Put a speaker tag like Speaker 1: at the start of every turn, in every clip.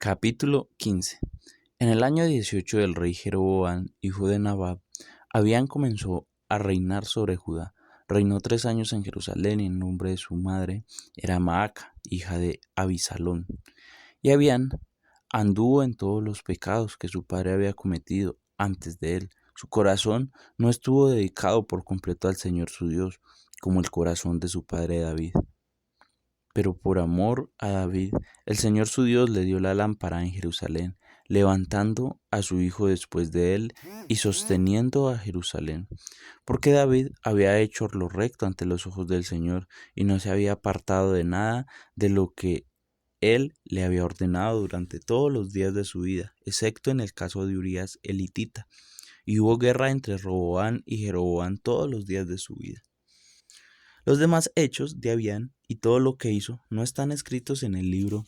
Speaker 1: Capítulo 15. En el año 18 del rey Jeroboam, hijo de Nabat, Abían comenzó a reinar sobre Judá. Reinó 3 años en Jerusalén y el nombre de su madre era Maaca, hija de Abisalón. Y Abían anduvo en todos los pecados que su padre había cometido antes de él. Su corazón no estuvo dedicado por completo al Señor su Dios, como el corazón de su padre David. Pero por amor a David, el Señor su Dios le dio la lámpara en Jerusalén, levantando a su hijo después de él y sosteniendo a Jerusalén. Porque David había hecho lo recto ante los ojos del Señor y no se había apartado de nada de lo que él le había ordenado durante todos los días de su vida, excepto en el caso de Urías elitita. Y hubo guerra entre Roboán y Jeroboam todos los días de su vida. Los demás hechos de Abían y todo lo que hizo no están escritos en el libro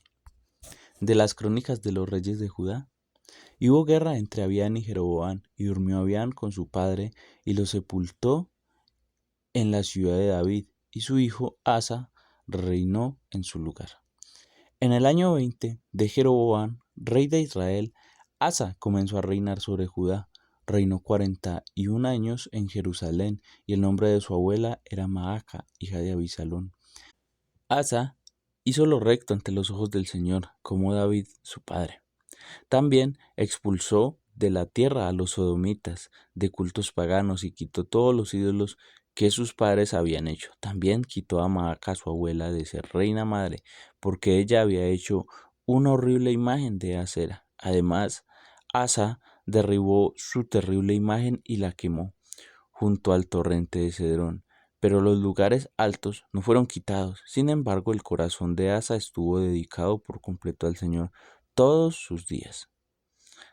Speaker 1: de las crónicas de los reyes de Judá. Y hubo guerra entre Abían y Jeroboam, y durmió Abían con su padre, y lo sepultó en la ciudad de David, y su hijo Asa reinó en su lugar. En el año 20 de Jeroboam, rey de Israel, Asa comenzó a reinar sobre Judá. Reinó 41 años en Jerusalén, y el nombre de su abuela era Maaca, hija de Abisalón. Asa hizo lo recto ante los ojos del Señor, como David su padre. También expulsó de la tierra a los sodomitas de cultos paganos y quitó todos los ídolos que sus padres habían hecho. También quitó a Maaca, su abuela, de ser reina madre, porque ella había hecho una horrible imagen de acera. Además, Asa derribó su terrible imagen y la quemó junto al torrente de Cedrón. Pero los lugares altos no fueron quitados. Sin embargo, el corazón de Asa estuvo dedicado por completo al Señor todos sus días.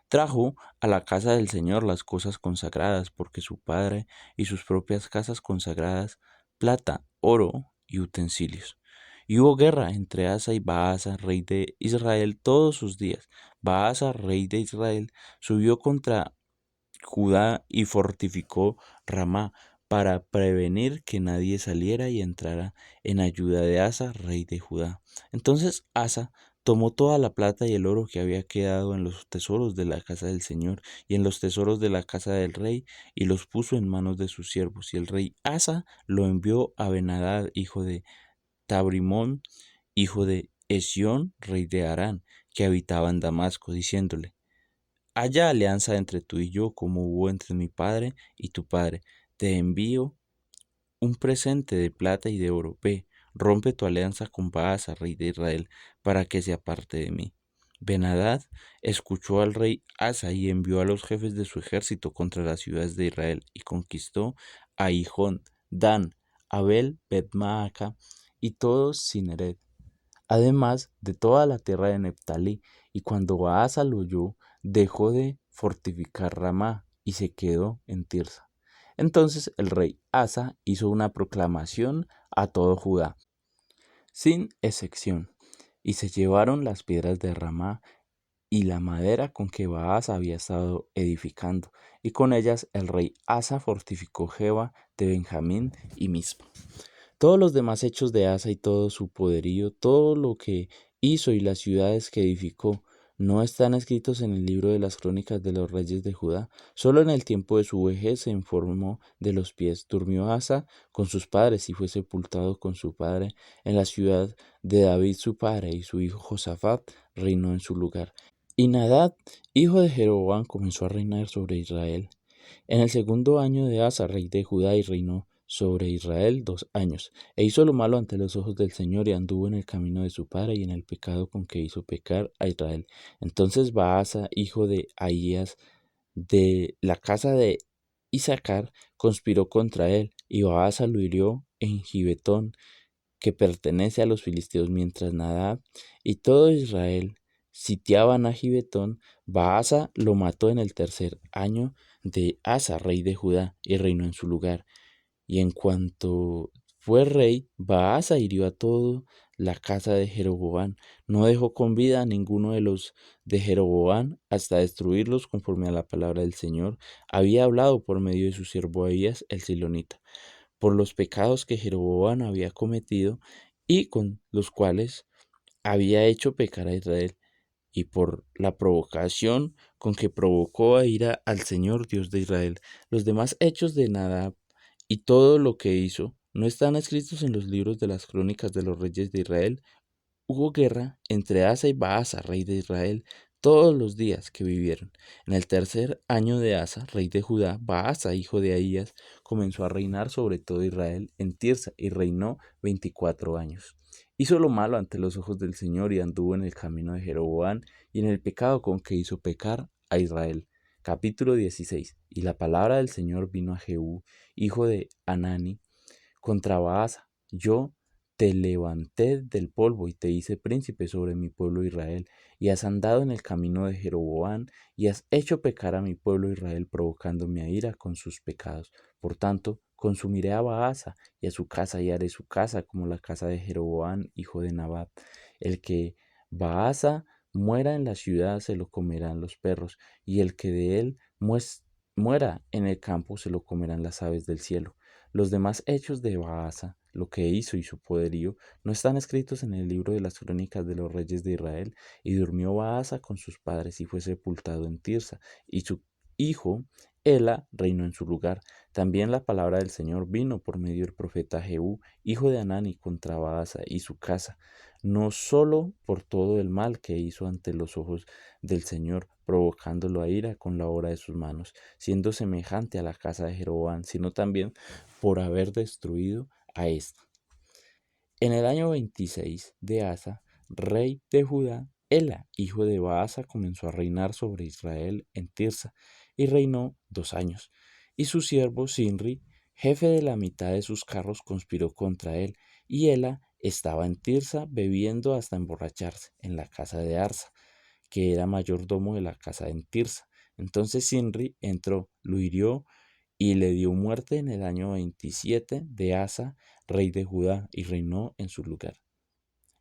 Speaker 1: Trajo a la casa del Señor las cosas consagradas, porque su padre y sus propias casas consagradas, plata, oro y utensilios. Y hubo guerra entre Asa y Baasa, rey de Israel, todos sus días. Baasa, rey de Israel, subió contra Judá y fortificó Ramá para prevenir que nadie saliera y entrara en ayuda de Asa, rey de Judá. Entonces Asa tomó toda la plata y el oro que había quedado en los tesoros de la casa del Señor y en los tesoros de la casa del rey y los puso en manos de sus siervos. Y el rey Asa lo envió a Ben-Hadad, hijo de Tabrimón, hijo de Esión, rey de Harán, que habitaba en Damasco, diciéndole: haya alianza entre tú y yo, como hubo entre mi padre y tu padre. Te envío un presente de plata y de oro. Ve, rompe tu alianza con Baasa, rey de Israel, para que se aparte de mí. Ben-Hadad escuchó al rey Asa y envió a los jefes de su ejército contra las ciudades de Israel y conquistó a Hijón, Dan, Abel, Bet-Maaca y todo Cineret, además de toda la tierra de Neftalí. Y cuando Baasa lo oyó, dejó de fortificar Ramá y se quedó en Tirsa. Entonces el rey Asa hizo una proclamación a todo Judá, sin excepción, y se llevaron las piedras de Ramá y la madera con que Baasa había estado edificando, y con ellas el rey Asa fortificó Geba de Benjamín y Mizpa. Todos los demás hechos de Asa y todo su poderío, todo lo que hizo y las ciudades que edificó, no están escritos en el libro de las crónicas de los reyes de Judá. Solo en el tiempo de su vejez se informó de los pies. Durmió Asa con sus padres y fue sepultado con su padre en la ciudad de David su padre, y su hijo Josafat reinó en su lugar. Y Nadab, hijo de Jeroboam, comenzó a reinar sobre Israel en el segundo año de Asa, rey de Judá, y reinó sobre Israel 2 años. E hizo lo malo ante los ojos del Señor, y anduvo en el camino de su padre y en el pecado con que hizo pecar a Israel. Entonces Baasa, hijo de Ahías, de la casa de Isaacar, conspiró contra él, y Baasa lo hirió en Gibetón, que pertenece a los filisteos. Mientras Nadab y todo Israel sitiaban a Gibetón, Baasa lo mató en el tercer año de Asa, rey de Judá, y reinó en su lugar. Y en cuanto fue rey, Baasa hirió a todo la casa de Jeroboam. No dejó con vida a ninguno de los de Jeroboam hasta destruirlos, conforme a la palabra del Señor había hablado por medio de su siervo Abías el silonita, por los pecados que Jeroboam había cometido y con los cuales había hecho pecar a Israel. y por la provocación con que provocó a ira al Señor Dios de Israel. Los demás hechos de Nadab y todo lo que hizo no están escritos en los libros de las crónicas de los reyes de Israel. Hubo guerra entre Asa y Baasa, rey de Israel, todos los días que vivieron. En el tercer año de Asa, rey de Judá, Baasa, hijo de Ahías, comenzó a reinar sobre todo Israel en Tirsa y reinó 24 años. Hizo lo malo ante los ojos del Señor y anduvo en el camino de Jeroboam y en el pecado con que hizo pecar a Israel. Capítulo 16. Y la palabra del Señor vino a Jehú, hijo de Anani, contra Baasa. Yo te levanté del polvo y te hice príncipe sobre mi pueblo Israel, y has andado en el camino de Jeroboam, y has hecho pecar a mi pueblo Israel, provocándome a ira con sus pecados. Por tanto, consumiré a Baasa y a su casa, y haré su casa como la casa de Jeroboam, hijo de Nabat. El que Baasa muera en la ciudad se lo comerán los perros, y el que de él muera en el campo se lo comerán las aves del cielo. Los demás hechos de Baasa, lo que hizo y su poderío, no están escritos en el libro de las crónicas de los reyes de Israel. Y durmió Baasa con sus padres y fue sepultado en Tirsa, y su hijo Ela reinó en su lugar. También la palabra del Señor vino por medio del profeta Jehú, hijo de Anani, contra Baasa y su casa, no solo por todo el mal que hizo ante los ojos del Señor, provocándolo a ira con la obra de sus manos, siendo semejante a la casa de Jeroboam, sino también por haber destruido a ésta. En el año 26 de Asa, rey de Judá, Ela, hijo de Baasa, comenzó a reinar sobre Israel en Tirsa, y reinó 2 años. Y su siervo Sinri, jefe de la mitad de sus carros, conspiró contra él, y Ela estaba en Tirsa bebiendo hasta emborracharse en la casa de Arsa, que era mayordomo de la casa en Tirsa. Entonces Sinri entró, lo hirió y le dio muerte en el año 27 de Asa, rey de Judá, y reinó en su lugar.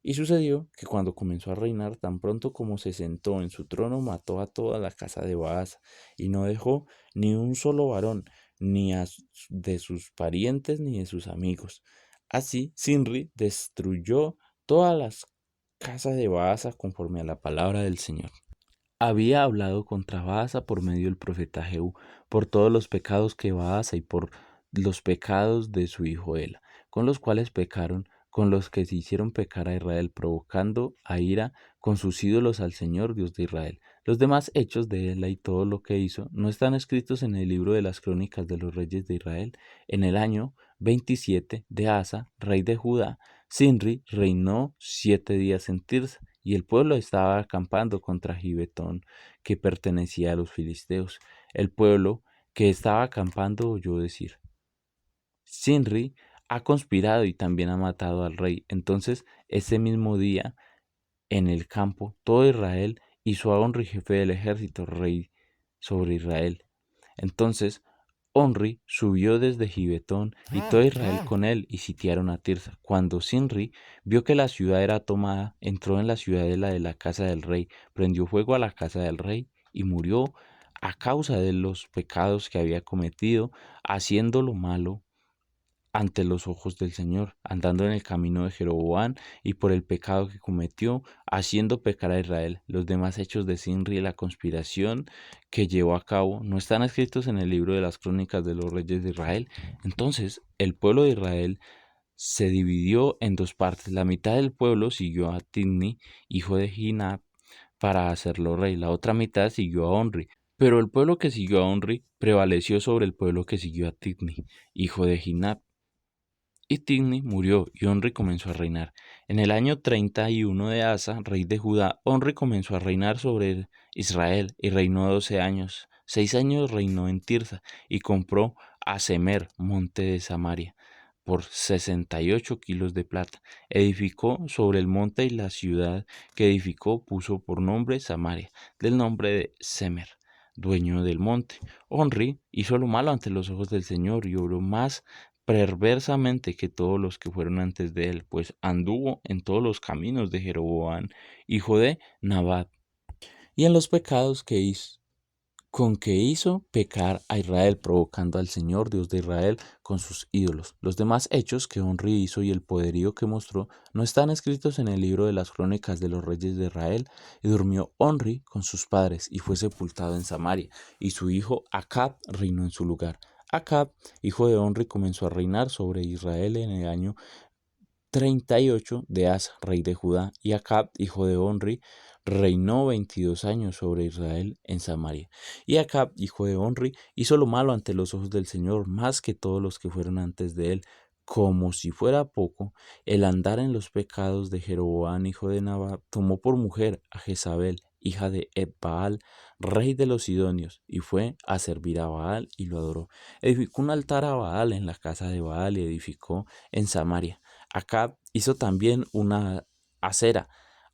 Speaker 1: Y sucedió que cuando comenzó a reinar, tan pronto como se sentó en su trono, mató a toda la casa de Baasa, y no dejó ni un solo varón, ni de sus parientes ni de sus amigos. Así, Sinri destruyó todas las casas de Baasa conforme a la palabra del Señor. Había hablado contra Baasa por medio del profeta Jehú, por todos los pecados que Baasa y por los pecados de su hijo Ela, con los cuales pecaron, con los que se hicieron pecar a Israel, provocando a ira con sus ídolos al Señor Dios de Israel. Los demás hechos de Ela y todo lo que hizo no están escritos en el libro de las crónicas de los reyes de Israel. En el año 27 de Asa, rey de Judá, Sinri reinó 7 días en Tirsa, y el pueblo estaba acampando contra Gibetón, que pertenecía a los filisteos. El pueblo que estaba acampando oyó decir: Sinri ha conspirado y también ha matado al rey. Entonces, ese mismo día, en el campo, todo Israel hizo a Onri, jefe del ejército, rey sobre Israel. Entonces Onri subió desde Gibetón y todo Israel con él y sitiaron a Tirsa. Cuando Sinri vio que la ciudad era tomada, entró en la ciudadela de la casa del rey, prendió fuego a la casa del rey y murió a causa de los pecados que había cometido, haciendo lo malo ante los ojos del Señor, andando en el camino de Jeroboam y por el pecado que cometió, haciendo pecar a Israel. Los demás hechos de Sinri y la conspiración que llevó a cabo no están escritos en el libro de las crónicas de los reyes de Israel. Entonces el pueblo de Israel se dividió en dos partes. La mitad del pueblo siguió a Tibni, hijo de Ginat, para hacerlo rey. La otra mitad siguió a Onri. Pero el pueblo que siguió a Onri prevaleció sobre el pueblo que siguió a Tibni, hijo de Ginat. Y Tigni murió y Onri comenzó a reinar. En el año 31 de Asa, rey de Judá, Onri comenzó a reinar sobre Israel y reinó 12 años. 6 años reinó en Tirsa y compró a Semer, monte de Samaria, por 68 kilos de plata. Edificó sobre el monte y la ciudad que edificó puso por nombre Samaria, del nombre de Semer, dueño del monte. Onri hizo lo malo ante los ojos del Señor y obró más perversamente que todos los que fueron antes de él, pues anduvo en todos los caminos de Jeroboam, hijo de Nabat, y en los pecados con que hizo pecar a Israel, provocando al Señor, Dios de Israel, con sus ídolos. Los demás hechos que Onri hizo y el poderío que mostró no están escritos en el libro de las crónicas de los reyes de Israel. Y durmió Onri con sus padres y fue sepultado en Samaria, y su hijo Acab reinó en su lugar. Acab, hijo de Onri, comenzó a reinar sobre Israel en el año 38 de Asa, rey de Judá, y Acab, hijo de Onri, reinó 22 años sobre Israel en Samaria. Y Acab, hijo de Onri, hizo lo malo ante los ojos del Señor, más que todos los que fueron antes de él. Como si fuera poco, el andar en los pecados de Jeroboam, hijo de Nabat, tomó por mujer a Jezabel, hija de Ed-Baal, rey de los Sidonios, y fue a servir a Baal y lo adoró. Edificó un altar a Baal en la casa de Baal y edificó en Samaria. Acab hizo también una acera.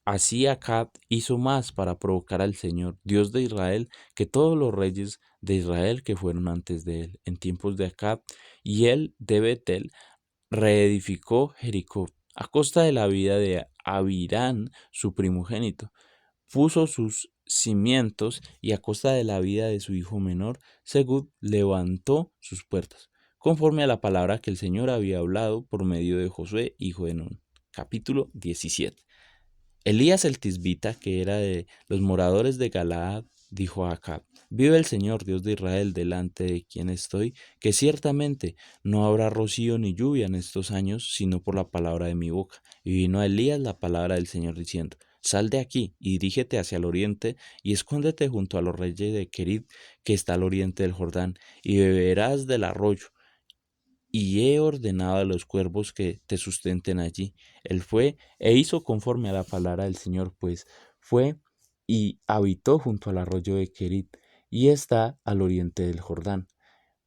Speaker 1: Así Acab hizo más para provocar al Señor, Dios de Israel, que todos los reyes de Israel que fueron antes de él, en tiempos de Acab, y él de Betel reedificó Jericó, a costa de la vida de Abirán, su primogénito. Puso sus cimientos y a costa de la vida de su hijo menor, Segub levantó sus puertas, conforme a la palabra que el Señor había hablado por medio de Josué, hijo de Nun. Capítulo 17. Elías el tisbita, que era de los moradores de Galaad, dijo a Acab: Vive el Señor, Dios de Israel, delante de quien estoy, que ciertamente no habrá rocío ni lluvia en estos años, sino por la palabra de mi boca. Y vino a Elías la palabra del Señor diciendo: Sal de aquí y dirígete hacia el oriente y escóndete junto a los reyes de Kerit, que está al oriente del Jordán, y beberás del arroyo, y he ordenado a los cuervos que te sustenten allí. Él fue e hizo conforme a la palabra del Señor, pues fue y habitó junto al arroyo de Kerit, y está al oriente del Jordán.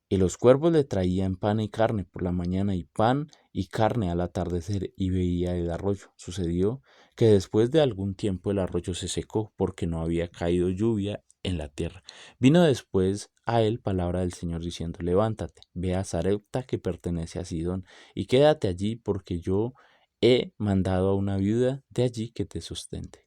Speaker 1: Y los cuervos le traían pan y carne por la mañana y pan y carne al atardecer, y veía el arroyo. Sucedió que después de algún tiempo el arroyo se secó porque no había caído lluvia en la tierra. Vino después a él palabra del Señor diciendo: Levántate, ve a Sarepta, que pertenece a Sidón, y quédate allí, porque yo he mandado a una viuda de allí que te sustente.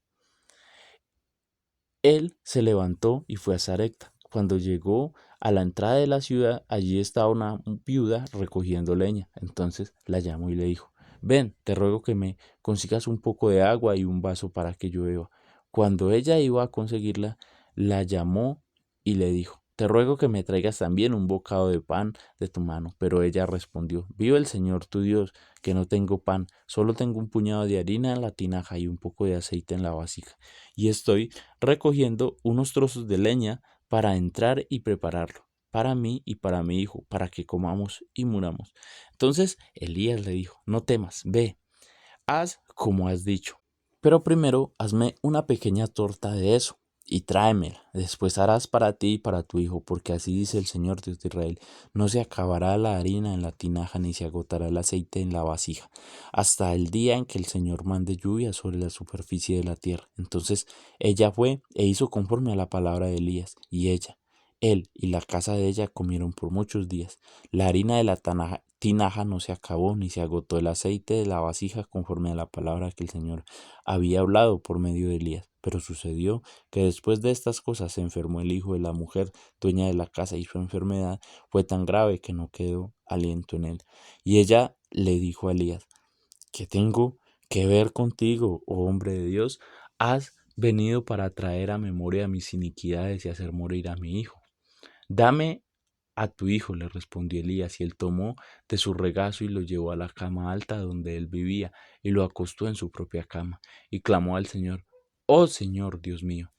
Speaker 1: Él se levantó y fue a Sarepta. Cuando llegó a la entrada de la ciudad, allí estaba una viuda recogiendo leña. Entonces la llamó y le dijo: Ven, te ruego que me consigas un poco de agua y un vaso para que yo beba. Cuando ella iba a conseguirla, la llamó y le dijo: Te ruego que me traigas también un bocado de pan de tu mano. Pero ella respondió: Vive el Señor tu Dios, que no tengo pan, solo tengo un puñado de harina en la tinaja y un poco de aceite en la vasija. Y estoy recogiendo unos trozos de leña para entrar y prepararlo para mí y para mi hijo, para que comamos y muramos. Entonces Elías le dijo: No temas, ve, haz como has dicho, pero primero hazme una pequeña torta de eso y tráemela. Después harás para ti y para tu hijo, porque así dice el Señor Dios de Israel: No se acabará la harina en la tinaja, ni se agotará el aceite en la vasija, hasta el día en que el Señor mande lluvia sobre la superficie de la tierra. Entonces ella fue e hizo conforme a la palabra de Elías, y él y la casa de ella comieron por muchos días. La harina de la tinaja no se acabó, ni se agotó el aceite de la vasija, conforme a la palabra que el Señor había hablado por medio de Elías. Pero sucedió que después de estas cosas se enfermó el hijo de la mujer dueña de la casa, y su enfermedad fue tan grave que no quedó aliento en él. Y ella le dijo a Elías: ¿Qué tengo que ver contigo, oh hombre de Dios? ¿Has venido para traer a memoria mis iniquidades y hacer morir a mi hijo? Dame a tu hijo, le respondió Elías, y él tomó de su regazo y lo llevó a la cama alta donde él vivía, y lo acostó en su propia cama, y clamó al Señor: Oh Señor, Dios mío,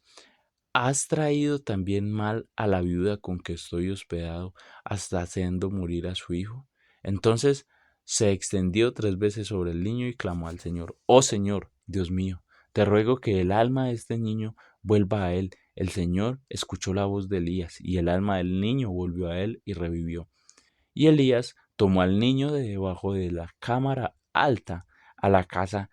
Speaker 1: ¿has traído también mal a la viuda con que estoy hospedado, hasta haciendo morir a su hijo? Entonces se extendió 3 veces sobre el niño y clamó al Señor: Oh Señor, Dios mío, te ruego que el alma de este niño vuelva a él. El Señor escuchó la voz de Elías, y el alma del niño volvió a él y revivió. Y Elías tomó al niño de debajo de la cámara alta a la casa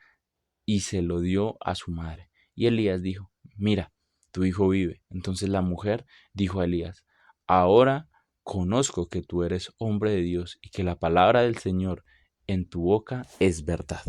Speaker 1: y se lo dio a su madre. Y Elías dijo: Mira, tu hijo vive. Entonces la mujer dijo a Elías: Ahora conozco que tú eres hombre de Dios y que la palabra del Señor en tu boca es verdad.